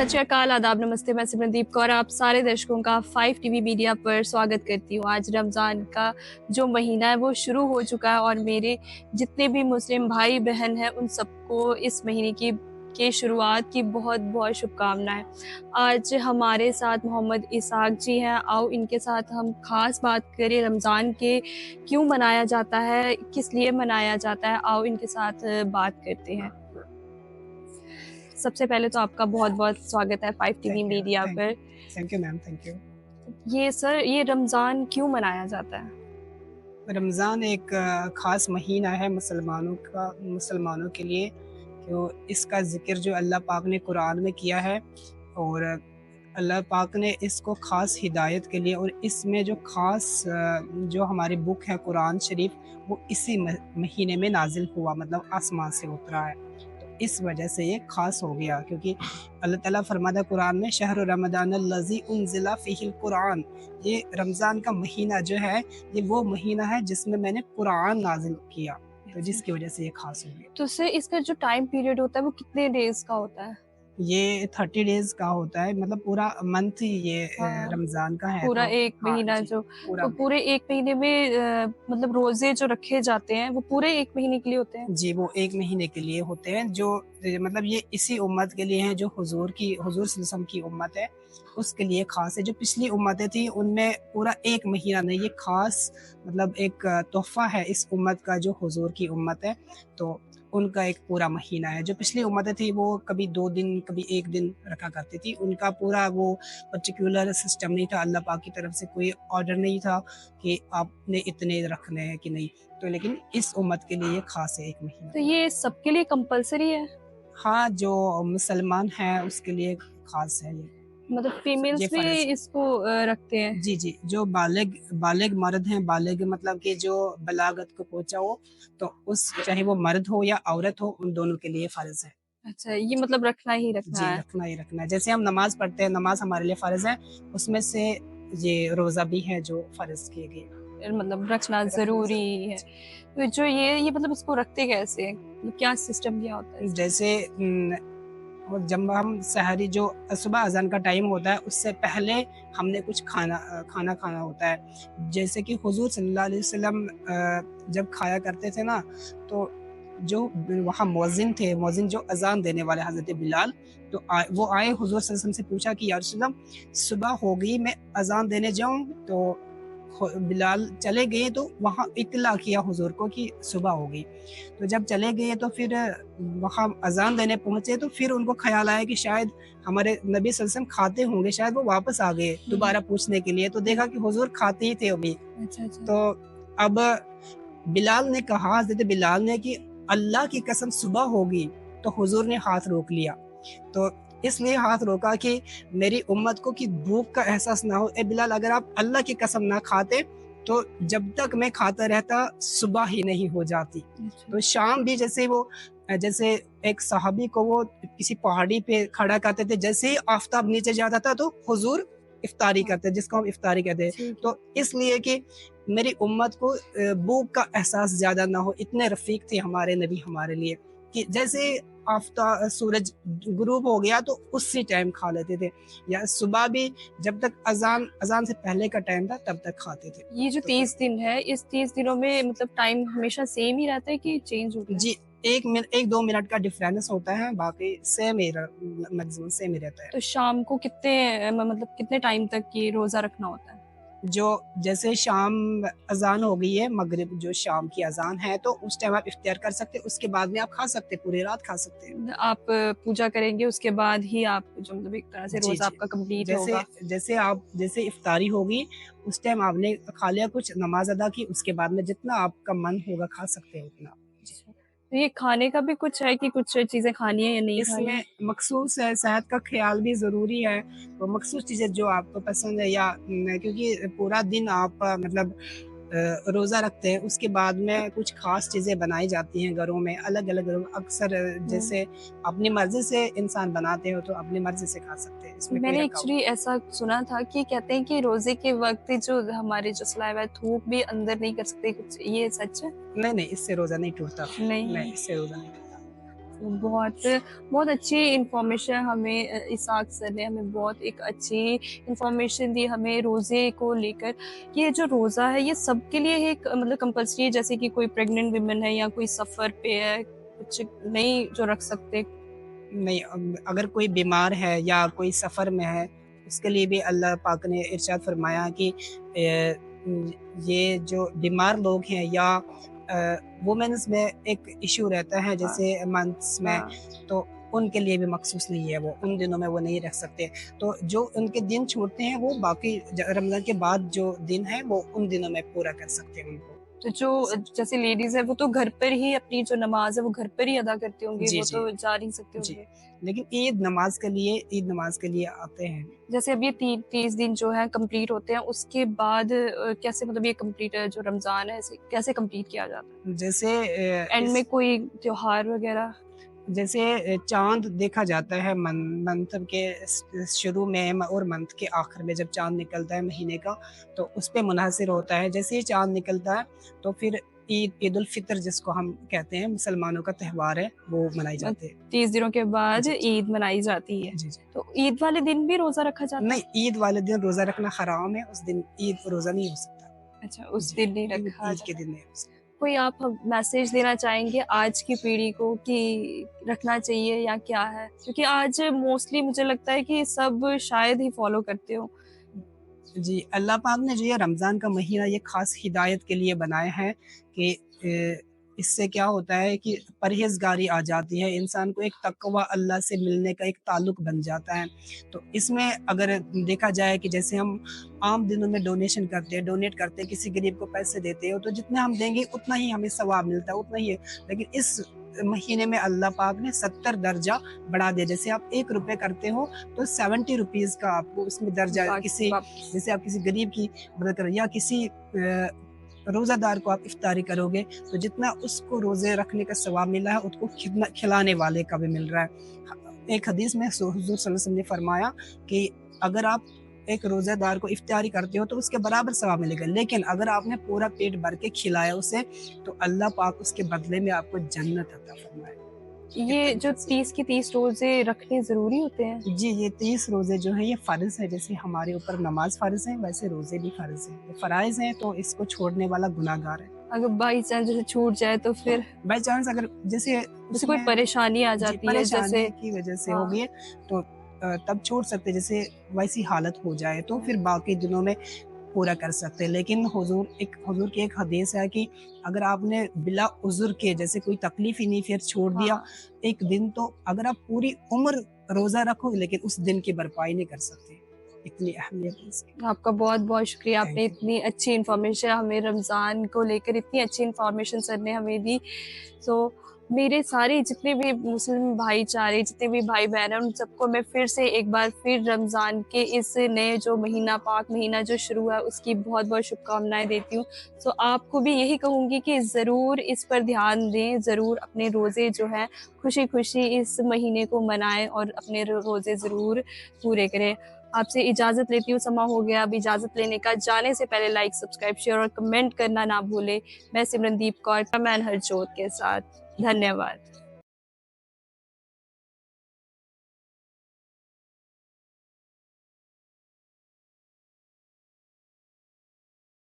सत श्री अकाल, आदाब, नमस्ते। मैं सिमरनदीप कौर आप सारे दर्शकों का 5 टीवी मीडिया पर स्वागत करती हूँ। आज रमज़ान का जो महीना है वो शुरू हो चुका है और मेरे जितने भी मुस्लिम भाई बहन हैं उन सबको इस महीने की शुरुआत की बहुत बहुत शुभकामनाएं। आज हमारे साथ मोहम्मद इसाक जी हैं। आओ इनके साथ हम खास बात करें रमज़ान के क्यों मनाया जाता है, किस लिए मनाया जाता है। आओ इनके साथ बात करते हैं। सबसे पहले तो आपका बहुत बहुत स्वागत है 5 टीवी मीडिया पर। Thank you ma'am, thank you. ये रमज़ान क्यों मनाया जाता है? रमज़ान एक ख़ास महीना है मुसलमानों के लिए। तो इसका ज़िक्र जो अल्लाह पाक ने कुरान में किया है और अल्लाह पाक ने इसको ख़ास हिदायत के लिए और इसमें जो ख़ास जो हमारी बुक है कुरान शरीफ, वो इसी महीने में नाजिल हुआ, मतलब आसमान से उतरा है। तो इस वजह से ये ख़ास हो गया, क्योंकि अल्लाह ताला फरमाता कुरान में शहर रमज़ान अल्लज़ी उनज़िला फ़ीहिल कुरान, ये रमज़ान का महीना जो है ये वो महीना है जिसमें मैंने कुरान नाजिल किया, तो जिसकी वजह से ये ख़ास हो गया। तो सर इसका जो टाइम पीरियड होता है वो कितने डेज का होता है? ये 30 डेज़ का होता है, मतलब पूरा मंथ ही ये हाँ, रमज़ान का है। पूरा तो एक हाँ महीना जी, जो पूरा तो पूरे एक महीने में मतलब रोजे जो रखे जाते हैं वो पूरे एक महीने के लिए होते हैं? जी, वो 1 महीने के लिए होते हैं, जो मतलब ये इसी उम्मत के लिए हैं जो हुज़ूर सल्लल्लाहु अलैहि वसल्लम की उम्मत है, उसके लिए ख़ास है। जो पिछली उम्मतें थी उनमें पूरा 1 महीना नहीं, ये ख़ास मतलब एक तोहफ़ा है इस उम्मत का जो हुज़ूर की उम्मत है, तो उनका एक पूरा महीना है। जो पिछली उम्मतें थी वो कभी 2 दिन, कभी 1 दिन रखा करती थी। उनका पूरा वो पर्टिकुलर सिस्टम नहीं था, अल्लाह पाक की तरफ से कोई ऑर्डर नहीं था कि आपने इतने रखने हैं कि नहीं। तो लेकिन इस उम्मत के लिए ये ख़ास है 1 महीना। तो ये सबके लिए कंपलसरी है? हाँ, जो मुसलमान हैं उसके लिए ख़ास है ये। मतलब ये फीमेल्स भी फ़र्ज़ है। इसको रखते हैं? जी, जी, जो बालिग मर्द हैं, बालिग मतलब कि जो बलागत को पहुँचा हो, तो उस चाहे वो मर्द हो या औरत हो, उन दोनों के लिए फ़र्ज़ है। अच्छा, ये मतलब रखना ही रखना जी, है। रखना ही रखना है। जैसे हम नमाज़ पढ़ते हैं, नमाज़ हमारे लिए फ़र्ज़ है, उसमें से ये रोज़ा भी है जो फ़र्ज़ किए गए। मतलब रखना रखना ज़रूरी ज़रूरी है। है। तो जो ये मतलब इसको रखते कैसे हैं? मतलब क्या सिस्टम क्या होता है इसका? जैसे और जब हम सहरी जो सुबह अज़ान का टाइम होता है उससे पहले हमने कुछ खाना खाना होता है। जैसे कि हुज़ूर सल्लल्लाहु अलैहि वसल्लम जब खाया करते थे ना, तो जो वहाँ मुअज़्ज़िन थे, मुअज़्ज़िन जो अज़ान देने वाले हज़रत बिलाल, तो वो आए हुज़ूर सल्लल्लाहु अलैहि वसल्लम से पूछा कि या रसूल अल्लाह, सुबह हो गई, मैं अज़ान देने जाऊँ? तो बिलाल चले गए, तो वहाँ इत्तला किया हुज़ूर को कि सुबह हो गई। तो जब चले गए तो फिर वहाँ अज़ान देने पहुँचे, तो फिर उनको ख़्याल आया कि शायद हमारे नबी सल्लल्लाहु अलैहि वसल्लम खाते होंगे, शायद वो वापस आ गए दोबारा पूछने के लिए, तो देखा कि हुज़ूर खाते ही थे अभी। अच्छा, अच्छा। तो अब बिलाल ने कहा, हज़रत बिलाल ने कि अल्लाह की कसम सुबह होगी, तो हुज़ूर ने हाथ रोक लिया। तो इसलिए हाथ रोका कि मेरी उम्मत को कि भूख का एहसास ना हो। ए बिलाल, अगर आप अल्लाह की कसम ना खाते, तो जब तक मैं खाता रहता सुबह ही नहीं हो जाती। अच्छा। तो शाम भी जैसे वो जैसे एक सहाबी को वो किसी पहाड़ी पे खड़ा करते थे, जैसे ही आफ़ताब नीचे जाता था तो हुज़ूर इफ्तारी करते, जिसको हम इफ्तारी कहते हैं। ठीक है। तो इसलिए कि मेरी उम्मत को भूख का एहसास ज़्यादा ना हो, इतने रफ़ीक थे हमारे नबी हमारे लिए कि जैसे सूरज गुरूब हो गया तो उसी टाइम खा लेते थे, या सुबह भी जब तक अज़ान से पहले का टाइम था तब तक खाते थे। ये जो तो 30 दिन है, इस 30 दिनों में मतलब टाइम हमेशा सेम ही रहता है कि चेंज होता है? जी, 1-2 मिनट का डिफरेंस होता है, बाकी सेम ही मैक्सिमम सेम ही रहता है। तो शाम को कितने मतलब कितने टाइम तक ये रोज़ा रखना होता है? जो जैसे शाम अज़ान हो गई है, मगरिब जो शाम की अज़ान है, तो उस टाइम आप इफ्तियार कर सकते हैं, उसके बाद में आप खा सकते हैं, पूरी रात खा सकते हैं। आप पूजा करेंगे उसके बाद ही आप जो मतलब एक तरह से जी, रोज़ा जी। आपका कंप्लीट जैसे होगा। जैसे इफ्तारी होगी, उस टाइम आपने खा लिया, कुछ नमाज़ अदा की, उसके बाद में जितना आपका मन होगा खा सकते हैं उतना। जी। अच्छा। तो ये खाने का भी कुछ है कि कुछ चीज़ें खानी है या नहीं खानी इसमें है? मखसूस है, सेहत का ख़्याल भी ज़रूरी है, तो मखसूस चीज़ें जो आपको पसंद है, या क्योंकि पूरा दिन आप मतलब रोज़ा रखते हैं, उसके बाद में कुछ ख़ास चीज़ें बनाई जाती हैं घरों में, अलग-अलग लोग अक्सर हुँ। जैसे अपनी मर्ज़ी से इंसान बनाते हो, तो अपनी मर्ज़ी से खा सकते हैं, इसमें कोई मैंने रुकावट एक्चुअली ऐसा सुना था कि कहते हैं कि रोज़े के वक़्त जो हमारे जो सलाइवा है थूक भी अंदर नहीं कर सकते कुछ, ये सच है? नहीं, नहीं, इससे रोज़ा नहीं टूटता। नहीं। नहीं, इससे रोज़ा नहीं टूटता। बहुत बहुत अच्छी इन्फॉर्मेशन हमें इसाक सर ने हमें बहुत एक अच्छी इन्फॉर्मेशन दी हमें रोज़े को लेकर। ये जो रोज़ा है ये सबके लिए एक मतलब कंपल्सरी है, जैसे कि कोई प्रेग्नेंट विमेन है या कोई सफ़र पे है, कुछ नहीं जो रख सकते? नहीं, अगर कोई बीमार है या कोई सफ़र में है, उसके लिए भी अल्लाह पाक ने इरशाद फरमाया कि ये जो बीमार लोग हैं या वुमेन्स में एक इश्यू रहता है हाँ, जैसे मंथ्स में, हाँ। तो उनके लिए भी मखसूस नहीं है वो, उन दिनों में वो नहीं रख सकते। तो जो उनके दिन छूटते हैं वो बाकी रमज़ान के बाद जो दिन है वो उन दिनों में पूरा कर सकते हैं उनको। तो जो जैसे लेडीज़ है वो तो घर पर ही अपनी जो नमाज़ है वो घर पर ही अदा करती होंगी, जी, वो जी। तो जा नहीं सकते जी, होंगे। लेकिन ईद नमाज़ के लिए आते हैं। जैसे अब ये 30 दिन जो है कंप्लीट होते हैं, उसके बाद कैसे मतलब ये कंप्लीट जो रमज़ान है इसे कैसे कंप्लीट किया जाता जैसे है? एंड में इस कोई त्योहार वगैरह? जैसे चाँद देखा जाता है मंथ के शुरू में और मंथ के आखिर में जब चाँद निकलता है महीने का, तो उस पे मुनहसर होता है। जैसे ही चाँद निकलता है तो फिर ईद उल फ़ितर जिसको हम कहते हैं, मुसलमानों का त्योहार है, वो मनाई अ, जाती है। 30 दिनों के बाद जी, जी। ईद मनाई जाती है। जी, जी। तो ईद वाले दिन भी रोज़ा रखा जाता है? नहीं, ईद वाले दिन रोज़ा रखना हराम है, उस दिन ईद रोज़ा नहीं हो सकता। अच्छा, उस जी, दिन नहीं ईद रखा ईद के जाता। दिन नहीं हो सकता। कोई आप मैसेज देना चाहेंगे आज की पीढ़ी को कि रखना चाहिए या क्या है? क्योंकि आज मोस्टली मुझे लगता है कि सब शायद ही फ़ॉलो करते हो। जी, अल्लाह पाक ने जो ये रमज़ान का महीना ये ख़ास हिदायत के लिए बनाया है कि इससे क्या होता है कि परहेज़गारी आ जाती है, इंसान को एक तक़वा अल्लाह से मिलने का एक ताल्लुक बन जाता है। तो इसमें अगर देखा जाए कि जैसे हम आम दिनों में डोनेट करते हैं, किसी गरीब को पैसे देते हो, तो जितना हम देंगे उतना ही हमें सवाब मिलता है, उतना ही है। लेकिन इस महीने में अल्लाह पाक ने 70 दर्जा बढ़ा दिया। जैसे आप ₹1 करते हो तो 70 रुपीज़ का आपको उसमें दर्जा किसी वाक़ई जैसे आप किसी गरीब की मदद करें या किसी रोज़ादार को आप इफ्तारी करोगे, तो जितना उसको रोज़े रखने का सवाब मिला है, उसको खिलाने वाले का भी मिल रहा है। एक हदीस में हुज़ूर सल्लल्लाहु अलैहि वसल्लम ने फरमाया कि अगर आप एक रोज़ेदार को इफ्तारी करते हो, तो उसके बराबर सवाब मिलेगा। लेकिन अगर आपने पूरा पेट भर के खिलाया उसे, तो अल्लाह पाक उसके बदले में आपको जन्नत अता फरमाएगा। ये इतनी जो फज़ीलत 30 के 30 रोज़े रखने ज़रूरी होते हैं? जी, ये 30 रोज़े जो हैं ये फ़र्ज़ है, जैसे हमारे ऊपर नमाज़ फ़र्ज़ है, वैसे रोज़े भी फ़र्ज़ हैं। ये फ़राइज़ हैं तो इसको छोड़ने वाला गुनाहगार है। अगर बाई चांस जैसे छूट जाए तो फिर बाय चांस अगर जैसे जैसे कोई उसमें परेशानी आ जी, जाती है जैसे परेशानी की वज़ह से हो हाँ, गई है तो तब छोड़ सकते हैं, जैसे वैसी हालत हो जाए तो फिर बाकी दिनों में पूरा कर सकते हैं। लेकिन हुज़ूर की एक हदीस है कि अगर आपने बिला उज़्र के जैसे कोई तकलीफ़ ही नहीं फिर छोड़ दिया हाँ। एक दिन, तो अगर आप पूरी उम्र रोज़ा रखोगे लेकिन उस दिन की भरपाई नहीं कर सकते। इतनी अहमियत है इसकी। आपका बहुत-बहुत शुक्रिया, आपने थैंक यू। इतनी अच्छी इन्फॉर्मेशन हमें रमज़ान को लेकर इतनी अच्छी इन्फॉर्मेशन सर ने हमें दी। सो मेरे सारे जितने भी मुस्लिम भाईचारे, जितने भी भाई-बहन हैं, उन सबको मैं फिर से एक बार फिर रमज़ान के इस नए जो महीना पाक महीना जो शुरू हुआ है, उसकी बहुत-बहुत शुभकामनाएँ देती हूँ। सो आपको भी यही कहूँगी कि ज़रूर इस पर ध्यान दें, ज़रूर अपने रोज़े जो हैं, खुशी-खुशी इस महीने को मनाएँ और अपने रोज़े ज़रूर पूरे करें। आपसे इजाज़त लेती हूँ, समा हो गया अब इजाज़त लेने का। जाने से पहले लाइक, सब्सक्राइब, शेयर और कमेंट करना ना भूलें। मैं सिमरनदीप कौर, कैमरामैन हरजोत के साथ। धन्यवाद।